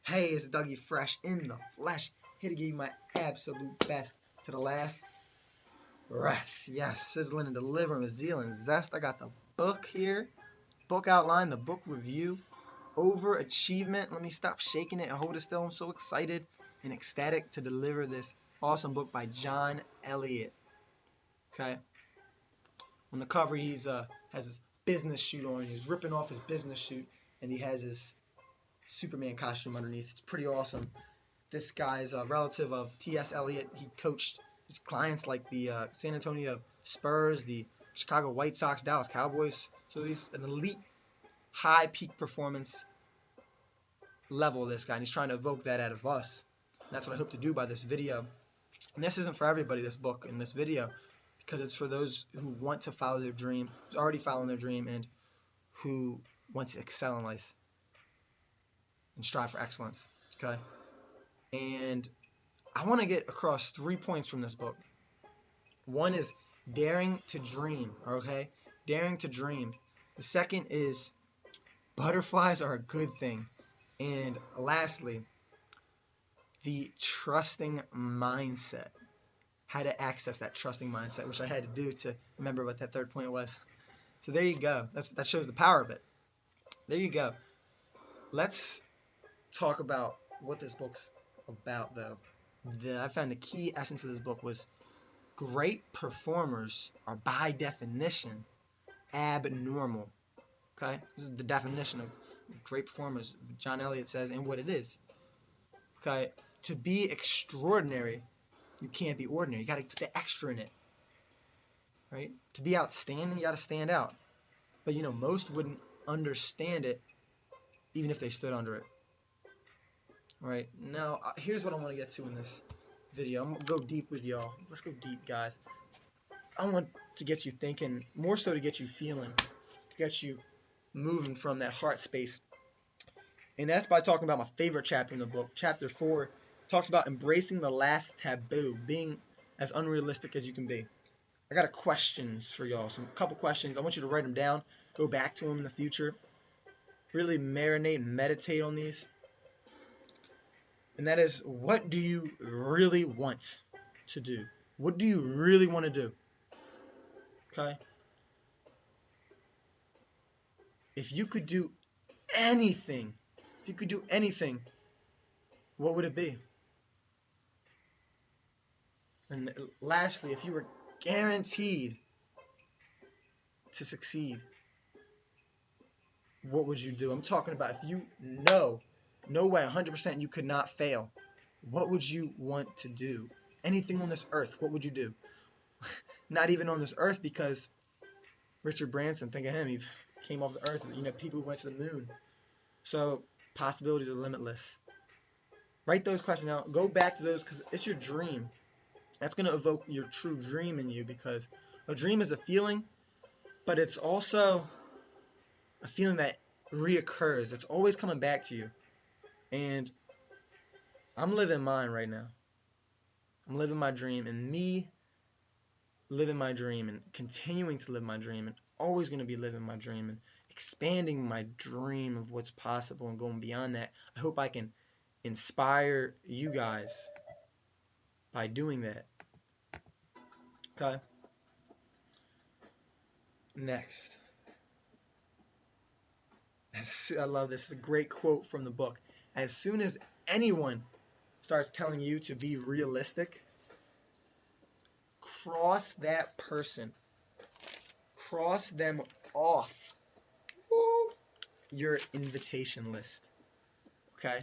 Hey, it's Dougie Fresh in the flesh, here to give you my absolute best to the last breath. Yes, sizzling and delivering with zeal and zest. I got the book here, book outline, the book review, OverAchievement. Let me stop shaking it and hold it still. I'm so excited and ecstatic to deliver this awesome book by John Elliott. Okay, on the cover he's has his business suit on. He's ripping off his business suit, and he has his Superman costume underneath. It's pretty awesome. This guy's a relative of T.S. Eliot. He coached his clients like the San Antonio Spurs, the Chicago White Sox, Dallas Cowboys. So he's an elite, high peak performance level, this guy, and he's trying to evoke that out of us. And that's what I hope to do by this video. And this isn't for everybody, this book and this video, because it's for those who want to follow their dream, who's already following their dream, and who want to excel in life and strive for excellence. Okay? And I want to get across 3 points from this book. One is daring to dream, okay? Daring to dream. The second is butterflies are a good thing. And lastly, the trusting mindset. How to access that trusting mindset, which I had to do to remember what that third point was. So there you go. That shows the power of it. There you go. Let's talk about what this book's about, though. I found the key essence of this book was great performers are by definition abnormal. Okay, this is the definition of great performers. John Elliott says, and what it is. Okay, to be extraordinary, you can't be ordinary. You got to put the extra in it. Right? To be outstanding, you got to stand out. But most wouldn't understand it, even if they stood under it. All right, now here's what I want to get to in this video. I'm going to go deep with y'all. Let's go deep, guys. I want to get you thinking, more so to get you feeling, to get you moving from that heart space. And that's by talking about my favorite chapter in the book. Chapter 4 talks about embracing the last taboo, being as unrealistic as you can be. I got questions for y'all, a couple questions. I want you to write them down, go back to them in the future, really marinate and meditate on these. And that is, what do you really want to do? What do you really want to do? Okay? If you could do anything, what would it be? And lastly, if you were guaranteed to succeed, what would you do? I'm talking about if you know, no way, 100% you could not fail. What would you want to do? Anything on this earth, what would you do? Not even on this earth, because Richard Branson, think of him, he came off the earth, people went to the moon. So possibilities are limitless. Write those questions out. Go back to those, because it's your dream. That's going to evoke your true dream in you, because a dream is a feeling, but it's also a feeling that reoccurs. It's always coming back to you. And I'm living mine right now. I'm living my dream, and me living my dream and continuing to live my dream, and always going to be living my dream and expanding my dream of what's possible and going beyond that. I hope I can inspire you guys by doing that. Okay? Next. I love this. It's a great quote from the book. As soon as anyone starts telling you to be realistic, cross that person. Cross them off your invitation list. Okay?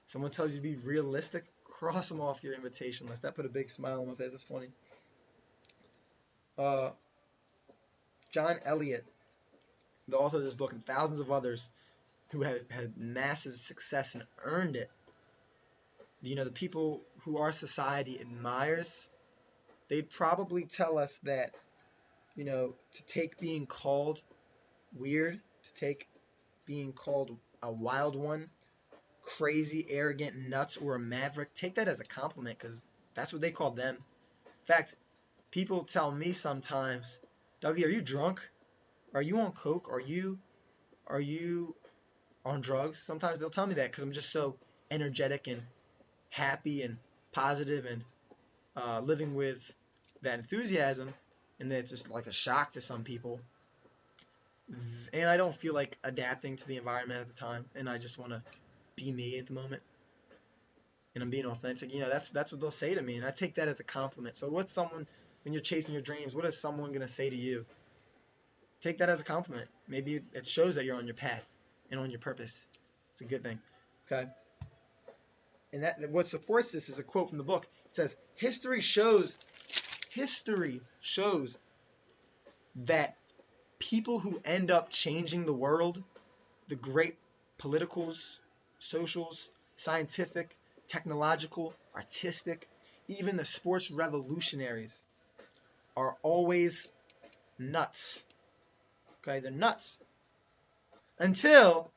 Someone tells you to be realistic, cross them off your invitation list. That put a big smile on my face. It's funny. John Elliott, the author of this book, and thousands of others who have had massive success and earned it. The people who our society admires, they'd probably tell us that, to take being called weird, to take being called a wild one, crazy, arrogant, nuts, or a maverick, take that as a compliment, because that's what they call them. In fact, people tell me sometimes, Dougie, are you drunk? Are you on coke? Are you on drugs. Sometimes they'll tell me that because I'm just so energetic and happy and positive and living with that enthusiasm, and that it's just like a shock to some people. And I don't feel like adapting to the environment at the time, and I just want to be me at the moment, and I'm being authentic. That's what they'll say to me, and I take that as a compliment. So what's someone, when you're chasing your dreams, what is someone gonna say to you? Take that as a compliment. Maybe it shows that you're on your path and on your purpose. It's a good thing. Okay. And that what supports this is a quote from the book. It says, history shows that people who end up changing the world, the great politicals, socials, scientific, technological, artistic, even the sports revolutionaries, are always nuts. Okay, they're nuts. Until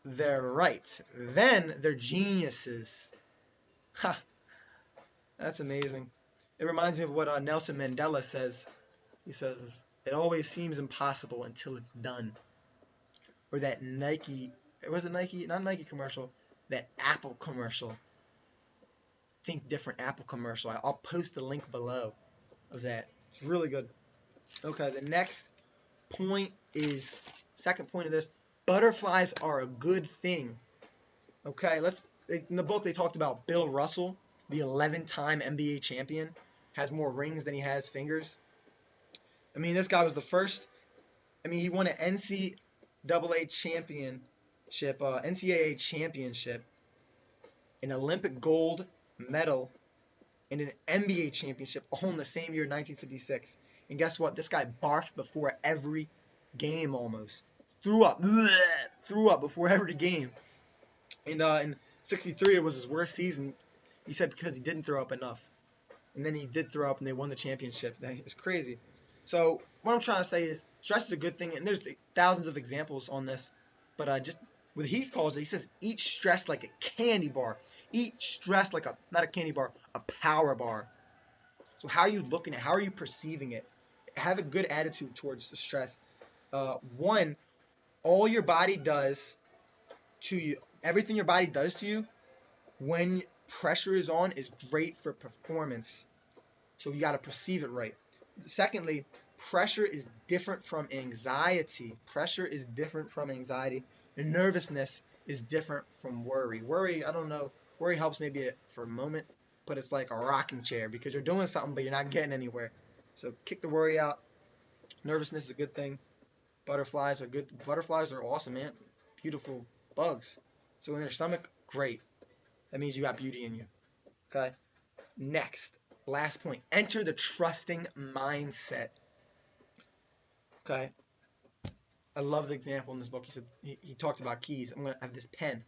they're right. Then they're geniuses. Ha! That's amazing. It reminds me of what Nelson Mandela says. He says, it always seems impossible until it's done. Or that Nike, was it Nike? Not Nike commercial. That Apple commercial. Think Different Apple commercial. I'll post the link below of that. It's really good. Okay, the next point is, second point of this, butterflies are a good thing. Okay, in the book they talked about Bill Russell, the 11-time NBA champion, has more rings than he has fingers. I mean, this guy was the first. I mean, he won an NCAA championship, an Olympic gold medal, and an NBA championship all in the same year, 1956. And guess what? This guy barfed before every game almost. Threw up before every game. And in '63, it was his worst season. He said because he didn't throw up enough. And then he did throw up, and they won the championship. It's crazy. So what I'm trying to say is stress is a good thing, and there's thousands of examples on this. But just what he calls it, he says, eat stress like a candy bar. Eat stress like not a candy bar, a power bar. So how are you looking at it? How are you perceiving it? Have a good attitude towards the stress. One, all your body does to you, everything your body does to you when pressure is on is great for performance. So you got to perceive it right. Secondly, pressure is different from anxiety. Pressure is different from anxiety. And nervousness is different from worry. Worry, I don't know. Worry helps maybe for a moment, but it's like a rocking chair because you're doing something but you're not getting anywhere. So kick the worry out. Nervousness is a good thing. Butterflies are good. Butterflies are awesome, man. Beautiful bugs. So in their stomach, great. That means you got beauty in you. Okay? Next, last point. Enter the trusting mindset. Okay? I love the example in this book. He said he talked about keys. I'm going to have this pen.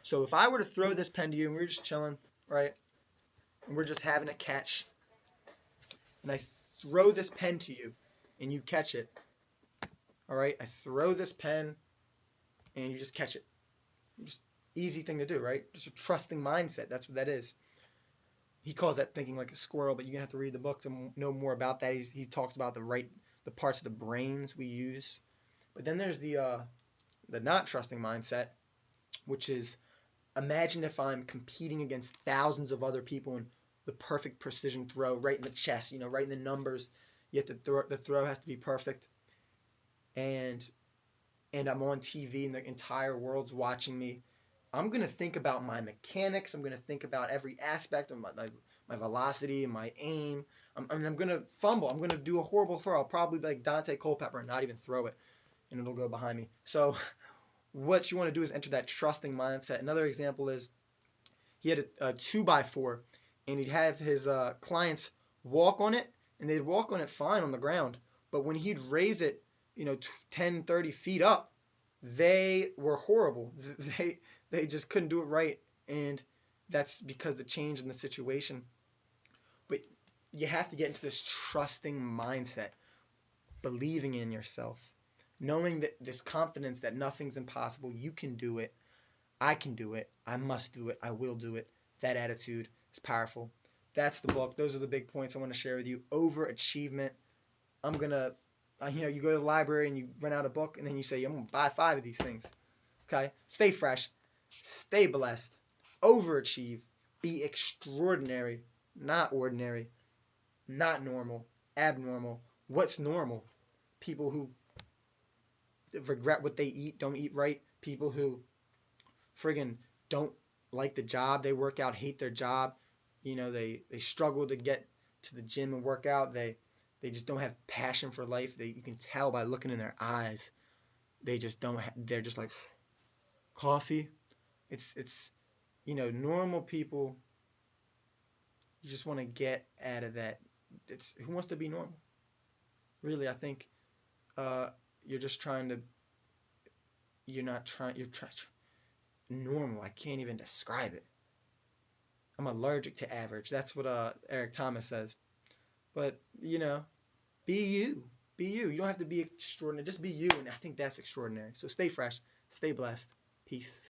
So if I were to throw this pen to you and we were just chilling, right? And we're just having a catch. And I throw this pen to you and you catch it. All right? I throw this pen and you just catch it. Just easy thing to do, right? Just a trusting mindset. That's what that is. He calls that thinking like a squirrel, but you're going to have to read the book to know more about that. He talks about the parts of the brains we use. But then there's the not trusting mindset, which is, imagine if I'm competing against thousands of other people in the perfect precision throw right in the chest, right in the numbers. You have to the throw has to be perfect. And I'm on TV and the entire world's watching me. I'm going to think about my mechanics. I'm going to think about every aspect of my velocity and my aim. I'm going to fumble. I'm going to do a horrible throw. I'll probably be like Dante Culpepper and not even throw it, and it'll go behind me. So what you want to do is enter that trusting mindset. Another example is he had a 2x4, and he'd have his clients walk on it, and they'd walk on it fine on the ground. But when he'd raise it, 10, 30 feet up, they were horrible. They just couldn't do it right, and that's because the change in the situation. But you have to get into this trusting mindset, believing in yourself, knowing that this confidence that nothing's impossible. You can do it. I can do it. I must do it. I will do it. That attitude is powerful. That's the book. Those are the big points I want to share with you. OverAchievement. I'm going to, you go to the library and you rent out a book, and then you say, I'm going to buy 5 of these things. Okay? Stay fresh. Stay blessed. Overachieve. Be extraordinary, not ordinary, not normal, abnormal. What's normal? People who regret what they eat, don't eat right. People who friggin' don't like the job they work out, hate their job. They struggle to get to the gym and work out. They just don't have passion for life. You can tell by looking in their eyes. They just don't. They're just like coffee. It's normal people. You just want to get out of that. It's who wants to be normal? Really, I think uh, you're just trying to. You're not trying. You're trying normal. I can't even describe it. I'm allergic to average. That's what Eric Thomas says. But be you. Be you. You don't have to be extraordinary. Just be you, and I think that's extraordinary. So stay fresh, stay blessed. Peace.